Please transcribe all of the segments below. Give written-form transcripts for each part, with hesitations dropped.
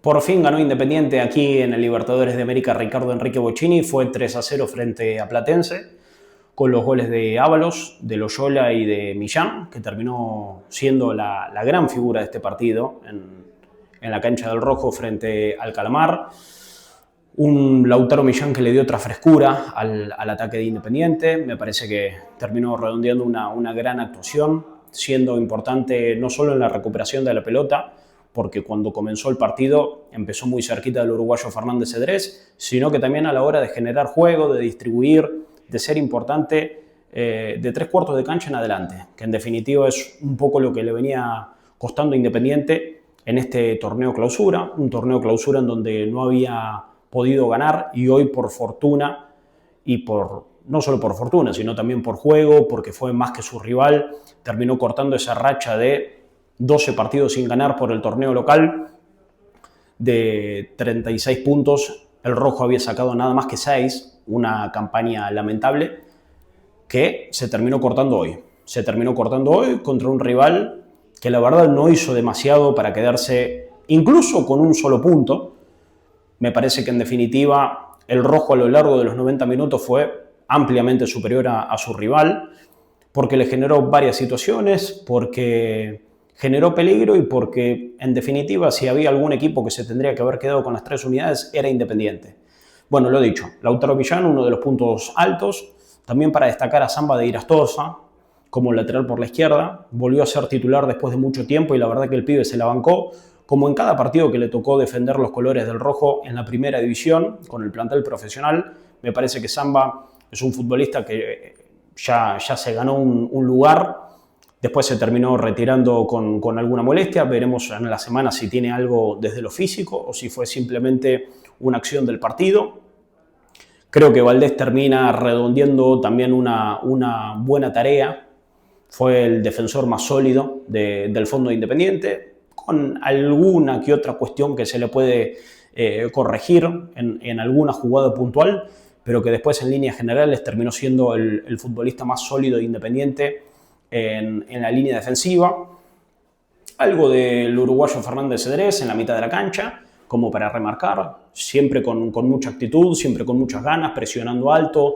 Por fin ganó Independiente aquí en el Libertadores de América Ricardo Enrique Bocchini, fue 3-0 frente a Platense, con los goles de Ábalos, de Loyola y de Millán, que terminó siendo la gran figura de este partido en la cancha del Rojo frente al Calamar. Un Lautaro Millán que le dio otra frescura al ataque de Independiente. Me parece que terminó redondeando una gran actuación, siendo importante no solo en la recuperación de la pelota, porque cuando comenzó el partido empezó muy cerquita del uruguayo Fernández Cedrés, sino que también a la hora de generar juego, de distribuir, de ser importante de 3/4 de cancha en adelante, que en definitiva es un poco lo que le venía costando a Independiente en este torneo clausura, un torneo clausura en donde no había podido ganar y hoy por fortuna y no solo por fortuna, sino también por juego, porque fue más que su rival, terminó cortando esa racha de 12 partidos sin ganar por el torneo local, de 36 puntos, el Rojo había sacado nada más que 6, una campaña lamentable que se terminó cortando hoy. Se terminó cortando hoy contra un rival que la verdad no hizo demasiado para quedarse incluso con un solo punto. Me parece que en definitiva el Rojo a lo largo de los 90 minutos fue ampliamente superior a su rival, porque le generó varias situaciones, porque generó peligro y porque, en definitiva, si había algún equipo que se tendría que haber quedado con las 3 unidades, era Independiente. Bueno, lo dicho, Lautaro Millán, uno de los puntos altos. También para destacar a Samba de Irastoza, como lateral por la izquierda. Volvió a ser titular después de mucho tiempo y la verdad que el pibe se la bancó, como en cada partido que le tocó defender los colores del Rojo en la primera división, con el plantel profesional. Me parece que Samba es un futbolista que ya se ganó un lugar. Después se terminó retirando con alguna molestia. Veremos en la semana si tiene algo desde lo físico o si fue simplemente una acción del partido. Creo que Valdés termina redondeando también una buena tarea. Fue el defensor más sólido del fondo de Independiente, con alguna que otra cuestión que se le puede corregir en alguna jugada puntual, pero que después en líneas generales terminó siendo el futbolista más sólido de Independiente en la línea defensiva. Algo del uruguayo Fernández Cedrés en la mitad de la cancha, como para remarcar, siempre con mucha actitud, siempre con muchas ganas, presionando alto,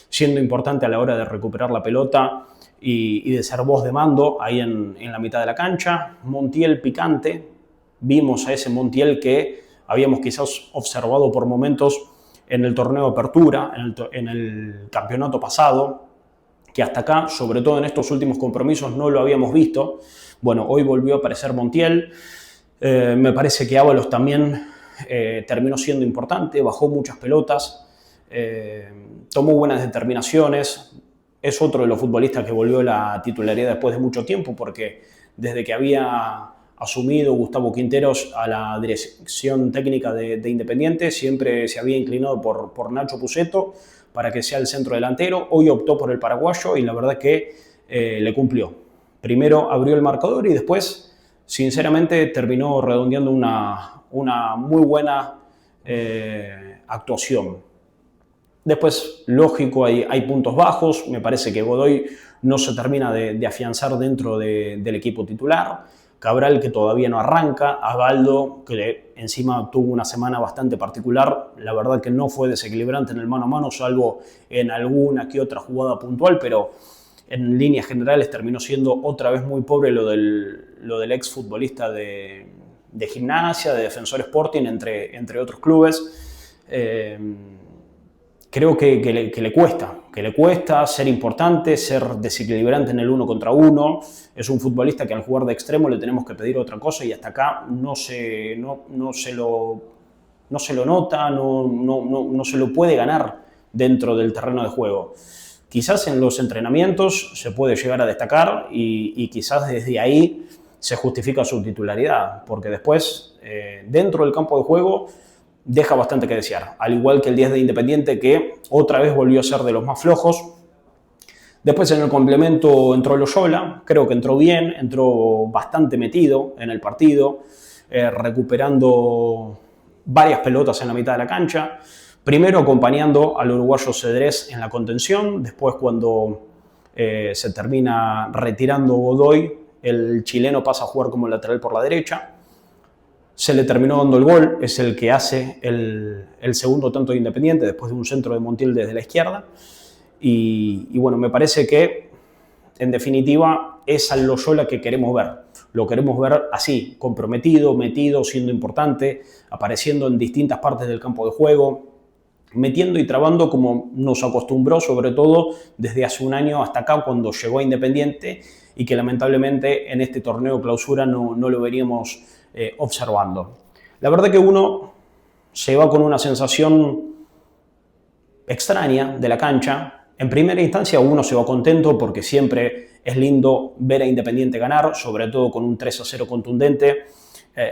siendo importante a la hora de recuperar la pelota y de ser voz de mando ahí en la mitad de la cancha. Montiel picante, vimos a ese Montiel que habíamos quizás observado por momentos en el torneo de apertura, en el campeonato pasado, que hasta acá, sobre todo en estos últimos compromisos, no lo habíamos visto. Bueno, hoy volvió a aparecer Montiel. Me parece que Ábalos también terminó siendo importante, bajó muchas pelotas, tomó buenas determinaciones. Es otro de los futbolistas que volvió a la titularidad después de mucho tiempo, porque desde que había asumido Gustavo Quinteros a la dirección técnica de Independiente, siempre se había inclinado por Nacho Pusetto para que sea el centro delantero. Hoy optó por el paraguayo y la verdad que le cumplió. Primero abrió el marcador y después, sinceramente, terminó redondeando una muy buena actuación. Después, lógico, hay puntos bajos. Me parece que Godoy no se termina de afianzar dentro del equipo titular. Cabral, que todavía no arranca. Abaldo, que encima tuvo una semana bastante particular. La verdad que no fue desequilibrante en el mano a mano, salvo en alguna que otra jugada puntual, pero en líneas generales terminó siendo otra vez muy pobre lo del exfutbolista de Gimnasia, de Defensor Sporting, entre otros clubes. Creo que le cuesta ser importante, ser desequilibrante en el 1 contra 1. Es un futbolista que al jugar de extremo le tenemos que pedir otra cosa y hasta acá no se lo nota, no se lo puede ganar dentro del terreno de juego. Quizás en los entrenamientos se puede llegar a destacar y quizás desde ahí se justifica su titularidad, porque después, dentro del campo de juego, deja bastante que desear, al igual que el 10 de Independiente, que otra vez volvió a ser de los más flojos. Después en el complemento entró Loyola, creo que entró bien, entró bastante metido en el partido, recuperando varias pelotas en la mitad de la cancha. Primero acompañando al uruguayo Cedrés en la contención, después cuando se termina retirando Godoy, el chileno pasa a jugar como lateral por la derecha. Se le terminó dando el gol, es el que hace el segundo tanto de Independiente después de un centro de Montiel desde la izquierda. Y bueno, me parece que en definitiva es al Loyola que queremos ver. Lo queremos ver así, comprometido, metido, siendo importante, apareciendo en distintas partes del campo de juego, metiendo y trabando como nos acostumbró, sobre todo desde hace un año hasta acá cuando llegó a Independiente y que lamentablemente en este torneo clausura no lo veníamos observando. La verdad que uno se va con una sensación extraña de la cancha. En primera instancia uno se va contento porque siempre es lindo ver a Independiente ganar, sobre todo con un 3-0 contundente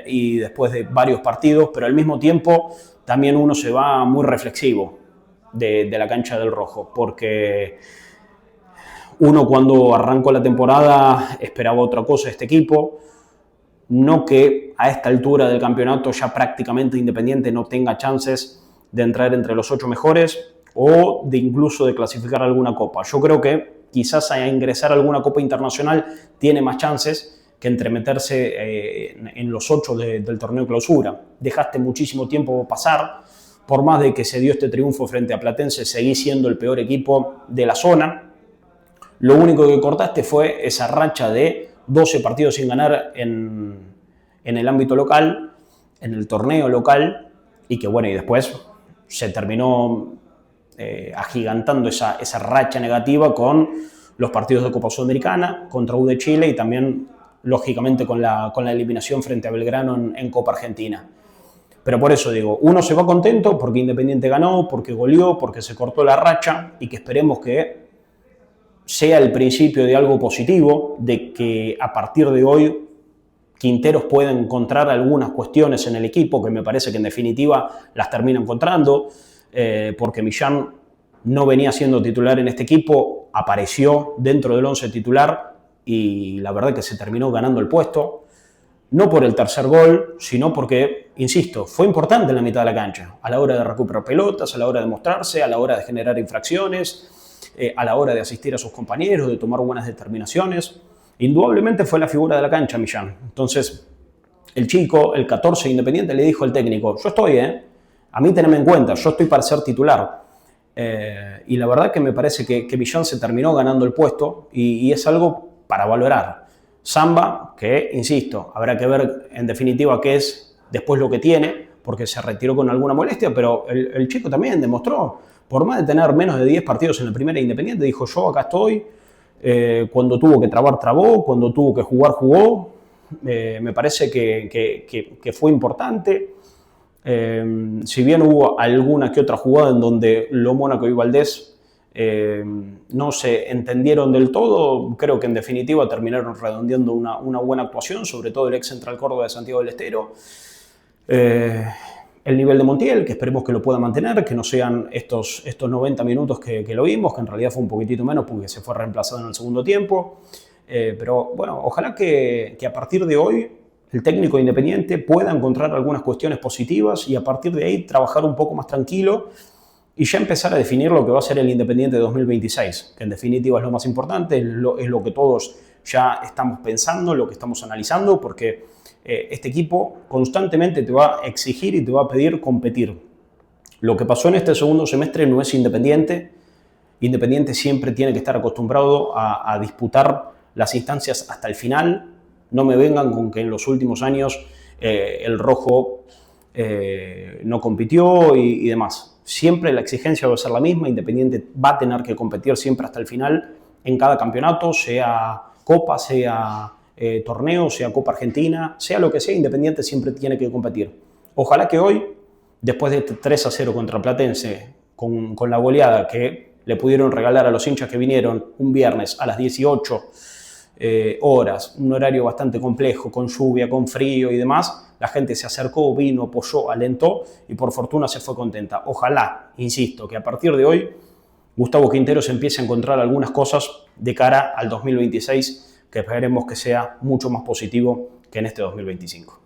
y después de varios partidos, pero al mismo tiempo también uno se va muy reflexivo de la cancha del Rojo, porque uno cuando arrancó la temporada esperaba otra cosa de este equipo, no que a esta altura del campeonato ya prácticamente Independiente no tenga chances de entrar entre los 8 mejores o de incluso de clasificar alguna copa. Yo creo que quizás a ingresar a alguna copa internacional tiene más chances que entremeterse en los 8 del torneo clausura. Dejaste muchísimo tiempo pasar, por más de que se dio este triunfo frente a Platense, seguís siendo el peor equipo de la zona. Lo único que cortaste fue esa racha de 12 partidos sin ganar en el ámbito local, en el torneo local, y que bueno, y después se terminó agigantando esa racha negativa con los partidos de Copa Sudamericana, contra U de Chile y también, lógicamente, con la eliminación frente a Belgrano en Copa Argentina. Pero por eso digo, uno se va contento porque Independiente ganó, porque goleó, porque se cortó la racha y que esperemos que sea el principio de algo positivo, de que a partir de hoy Quinteros pueda encontrar algunas cuestiones en el equipo, que me parece que en definitiva las termina encontrando, porque Millán no venía siendo titular en este equipo, apareció dentro del 11 titular y la verdad que se terminó ganando el puesto, no por el tercer gol, sino porque, insisto, fue importante en la mitad de la cancha, a la hora de recuperar pelotas, a la hora de mostrarse, a la hora de generar infracciones, a la hora de asistir a sus compañeros, de tomar buenas determinaciones. Indudablemente fue la figura de la cancha Millán. Entonces, el chico, el 14 Independiente, le dijo al técnico, yo estoy, a mí tenedme en cuenta, yo estoy para ser titular. Y la verdad que me parece que Millán se terminó ganando el puesto y es algo para valorar. Samba, que, insisto, habrá que ver en definitiva qué es después lo que tiene, porque se retiró con alguna molestia, pero el chico también demostró, por más de tener menos de 10 partidos en la primera Independiente, dijo yo acá estoy, cuando tuvo que trabar, trabó, cuando tuvo que jugar, jugó. Me parece que fue importante. Si bien hubo alguna que otra jugada en donde Lo Mónaco y Valdés no se entendieron del todo, creo que en definitiva terminaron redondeando una buena actuación, sobre todo el ex Central Córdoba de Santiago del Estero. El nivel de Montiel, que esperemos que lo pueda mantener, que no sean estos 90 minutos que lo vimos, que en realidad fue un poquitito menos porque se fue reemplazado en el segundo tiempo. Pero bueno, ojalá que a partir de hoy el técnico Independiente pueda encontrar algunas cuestiones positivas y a partir de ahí trabajar un poco más tranquilo y ya empezar a definir lo que va a ser el Independiente de 2026, que en definitiva es lo más importante, es lo que todos ya estamos pensando, lo que estamos analizando, porque este equipo constantemente te va a exigir y te va a pedir competir. Lo que pasó en este segundo semestre no es Independiente. Independiente siempre tiene que estar acostumbrado a disputar las instancias hasta el final. No me vengan con que en los últimos años el Rojo no compitió y demás. Siempre la exigencia va a ser la misma. Independiente va a tener que competir siempre hasta el final en cada campeonato, sea Copa, sea torneo, sea Copa Argentina, sea lo que sea, Independiente siempre tiene que competir. Ojalá que hoy, después de este 3-0 contra Platense, con la goleada que le pudieron regalar a los hinchas que vinieron un viernes a las 18 horas, un horario bastante complejo, con lluvia, con frío y demás, la gente se acercó, vino, apoyó, alentó y por fortuna se fue contenta. Ojalá, insisto, que a partir de hoy Gustavo Quinteros empiece a encontrar algunas cosas de cara al 2026 que esperemos que sea mucho más positivo que en este 2025.